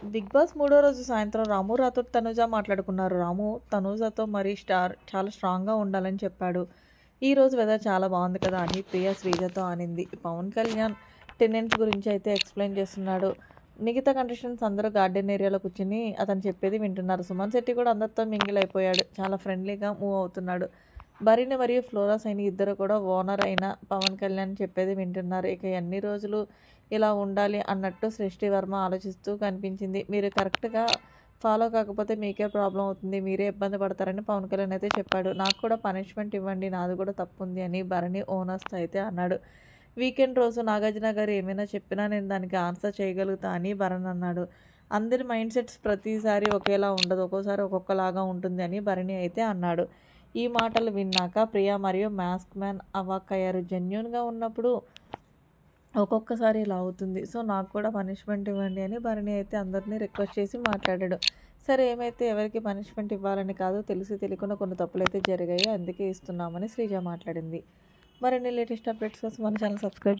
Big boss మూడో రోజు సాయంత్రం రాము రాథోడ్ తనుజ మాట్లాడుకున్నారు. రాము తనుజతో మరి చాలా స్ట్రాంగ్గా ఉండాలని చెప్పాడు. ఈ రోజు వెదర్ చాలా బాగుంది కదా అని ప్రియ శ్రీజతో అనింది. పవన్ కళ్యాణ్ టెనెంట్స్ గురించి అయితే ఎక్స్ప్లెయిన్ చేస్తున్నాడు. మిగతా కంటెస్టెంట్స్ అందరూ గార్డెన్ ఏరియాలో కూర్చుని అతను చెప్పేది వింటున్నారు. సుమన్ శెట్టి కూడా అందరితో మింగిల్ అయిపోయాడు. చాలా ఫ్రెండ్లీగా మూవ్ అవుతున్నాడు. భరణి మరియు ఫ్లోరా సైని ఇద్దరు కూడా ఓనర్ అయిన పవన్ కళ్యాణ్ చెప్పేది వింటున్నారు. ఇక ఎన్ని రోజులు ఇలా ఉండాలి అన్నట్టు సృష్టి వర్మ ఆలోచిస్తూ కనిపించింది. మీరు కరెక్ట్గా ఫాలో కాకపోతే మీకే ప్రాబ్లం అవుతుంది, మీరే ఇబ్బంది పడతారని పవన్ కళ్యాణ్ అయితే చెప్పాడు. నాకు కూడా పనిష్మెంట్ ఇవ్వండి, నాది కూడా తప్పు ఉంది అని భరణి ఓనర్స్ అయితే అన్నాడు. వీకెండ్ రోజు నాగార్జున గారు ఏమైనా చెప్పినా నేను దానికి ఆన్సర్ చేయగలుగుతా అని భరణ్ అన్నాడు. అందరి మైండ్ సెట్స్ ప్రతిసారి ఒకేలా ఉండదు, ఒక్కోసారి ఒక్కొక్కలాగా ఉంటుంది అని భరణి అయితే అన్నాడు. ఈ మాటలు విన్నాక ప్రియా మరియు మాస్క్ మ్యాన్ అవాక్కయ్యారు. జెన్యూన్గా ఉన్నప్పుడు ఒక్కొక్కసారి ఇలా అవుతుంది, సో నాకు కూడా పనిష్మెంట్ ఇవ్వండి అని భరణి అయితే అందరినీ రిక్వెస్ట్ చేసి మాట్లాడాడు. సరే ఏమైతే ఎవరికి పనిష్మెంట్ ఇవ్వాలని కాదు, తెలిసి తెలియకుండా కొన్ని తప్పులైతే జరిగాయి, అందుకే ఇస్తున్నామని శ్రీజ మాట్లాడింది. మరిన్ని లేటెస్ట్ అప్డేట్స్ కోసం మన ఛానల్ సబ్స్క్రైబ్